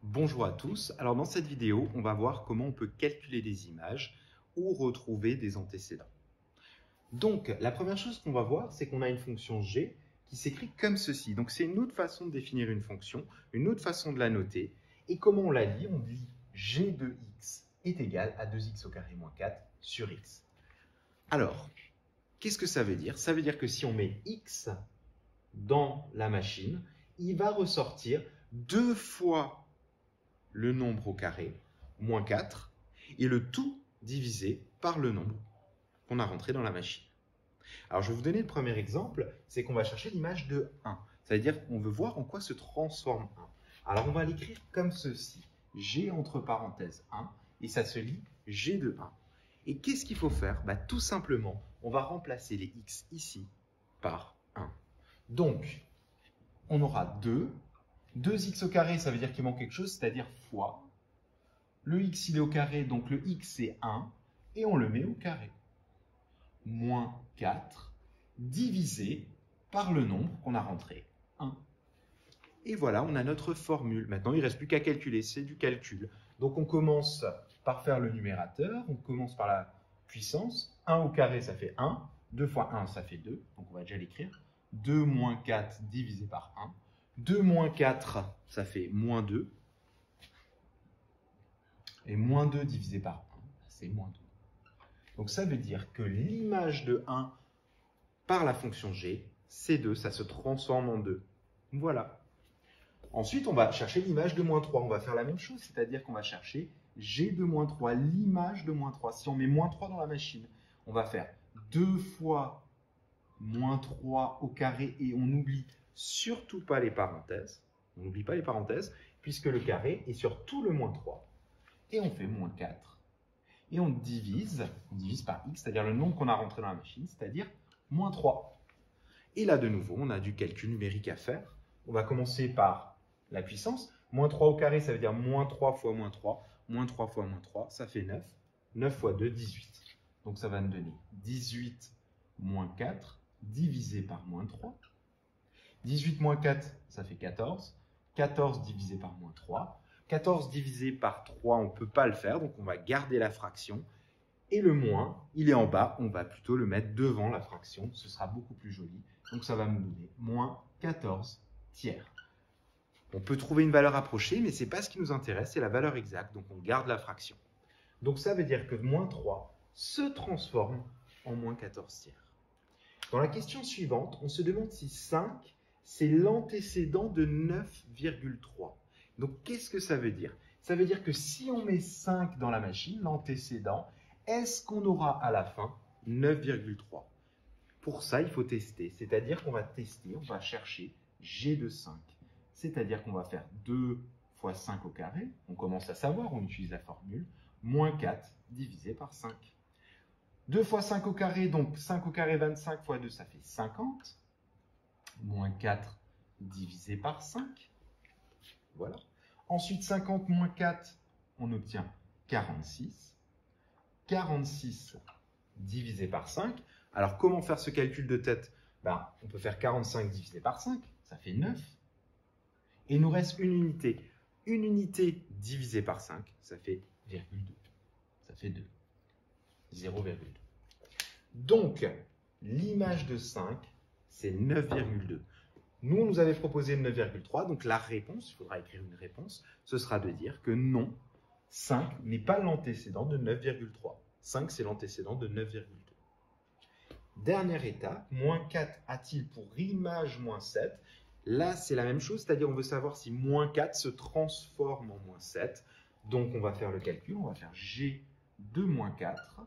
Bonjour à tous. Alors dans cette vidéo, on va voir comment on peut calculer des images ou retrouver des antécédents. Donc la première chose qu'on va voir, c'est qu'on a une fonction g qui s'écrit comme ceci. Donc c'est une autre façon de définir une fonction, une autre façon de la noter. Et comment on la lit? On lit g de x est égal à 2x au carré moins 4 sur x. Alors, qu'est-ce que ça veut dire? Ça veut dire que si on met x dans la machine, il va ressortir 2 fois le nombre au carré, moins 4, et le tout divisé par le nombre qu'on a rentré dans la machine. Alors, je vais vous donner le premier exemple, c'est qu'on va chercher l'image de 1. Ça veut dire qu'on veut voir en quoi se transforme 1. Alors, on va l'écrire comme ceci. G entre parenthèses 1, et ça se lit G de 1. Et qu'est-ce qu'il faut faire? Tout simplement, on va remplacer les x ici par 1. Donc, on aura 2. 2x au carré, ça veut dire qu'il manque quelque chose, c'est-à-dire fois. Le x, il est au carré, donc le x, c'est 1, et on le met au carré. Moins 4 divisé par le nombre qu'on a rentré, 1. Et voilà, on a notre formule. Maintenant, il ne reste plus qu'à calculer, c'est du calcul. Donc, on commence par faire le numérateur, on commence par la puissance. 1 au carré, ça fait 1. 2 fois 1, ça fait 2. Donc, on va déjà l'écrire. 2 moins 4 divisé par 1. 2 moins 4, ça fait moins 2. Et moins 2 divisé par 1, c'est moins 2. Donc ça veut dire que l'image de 1 par la fonction g, c'est 2, ça se transforme en 2. Voilà. Ensuite, on va chercher l'image de moins 3. On va faire la même chose, c'est-à-dire qu'on va chercher g de moins 3, l'image de moins 3. Si on met moins 3 dans la machine, on va faire 2 fois moins 3 au carré et on n'oublie surtout pas les parenthèses. On n'oublie pas les parenthèses puisque le carré est sur tout le moins 3. Et on fait moins 4. Et on divise par x, c'est-à-dire le nombre qu'on a rentré dans la machine, c'est-à-dire moins 3. Et là, de nouveau, on a du calcul numérique à faire. On va commencer par la puissance. Moins 3 au carré, ça veut dire moins 3 fois moins 3. Moins 3 fois moins 3, ça fait 9. 9 fois 2, 18. Donc ça va nous donner 18 moins 4 divisé par moins 3. 18 moins 4, ça fait 14. 14 divisé par moins 3. 14 divisé par 3, on ne peut pas le faire, donc on va garder la fraction. Et le moins, il est en bas, on va plutôt le mettre devant la fraction, ce sera beaucoup plus joli. Donc ça va nous donner moins 14 tiers. On peut trouver une valeur approchée, mais ce n'est pas ce qui nous intéresse, c'est la valeur exacte, donc on garde la fraction. Donc ça veut dire que moins 3 se transforme en moins 14 tiers. Dans la question suivante, on se demande si 5, c'est l'antécédent de 9,3. Donc, qu'est-ce que ça veut dire? Ça veut dire que si on met 5 dans la machine, l'antécédent, est-ce qu'on aura à la fin 9,3? Pour ça, il faut tester. C'est-à-dire qu'on va tester, on va chercher g de 5. C'est-à-dire qu'on va faire 2 fois 5 au carré. On commence à savoir, on utilise la formule. Moins 4 divisé par 5. 2 fois 5 au carré, donc 5 au carré, 25 fois 2, ça fait 50. Moins 4 divisé par 5. Voilà. Ensuite, 50 moins 4, on obtient 46. 46 divisé par 5. Alors, comment faire ce calcul de tête? On peut faire 45 divisé par 5, ça fait 9. Et il nous reste une unité. Une unité divisée par 5, ça fait 0,2. Ça fait 2. 0,2. Donc, l'image de 5, c'est 9,2. Nous, on nous avait proposé 9,3, donc la réponse, il faudra écrire une réponse, ce sera de dire que non, 5 n'est pas l'antécédent de 9,3. 5, c'est l'antécédent de 9,2. Dernière étape, moins 4 a-t-il pour image moins 7? Là, c'est la même chose, c'est-à-dire on veut savoir si moins 4 se transforme en moins 7. Donc, on va faire le calcul, on va faire g de moins 4,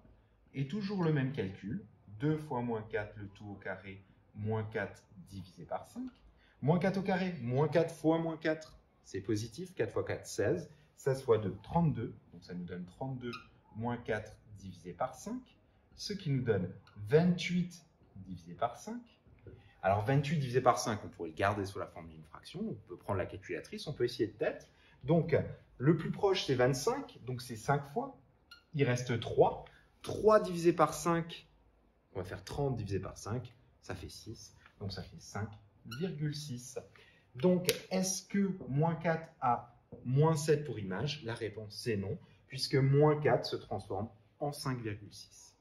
et toujours le même calcul, 2 fois moins 4, le tout au carré, moins 4 divisé par 5. Moins 4 au carré, moins 4 fois moins 4, c'est positif. 4 fois 4, 16. 16 fois 2, 32. Donc ça nous donne 32 moins 4 divisé par 5. Ce qui nous donne 28 divisé par 5. Alors 28 divisé par 5, on pourrait le garder sous la forme d'une fraction. On peut prendre la calculatrice, on peut essayer de tête. Donc le plus proche, c'est 25. Donc c'est 5 fois. Il reste 3. 3 divisé par 5, on va faire 30 divisé par 5. Ça fait 6. Donc ça fait 5,6. Donc, est-ce que moins 4 a Moins 7 pour image, la réponse c'est non, puisque moins 4 se transforme en 5,6.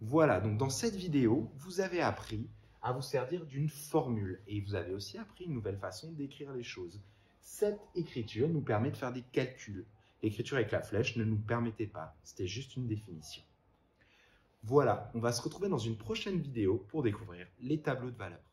Voilà, donc dans cette vidéo, vous avez appris à vous servir d'une formule et vous avez aussi appris une nouvelle façon d'écrire les choses. Cette écriture nous permet de faire des calculs. L'écriture avec la flèche ne nous permettait pas, c'était juste une définition. Voilà, on va se retrouver dans une prochaine vidéo pour découvrir les tableaux de valeurs.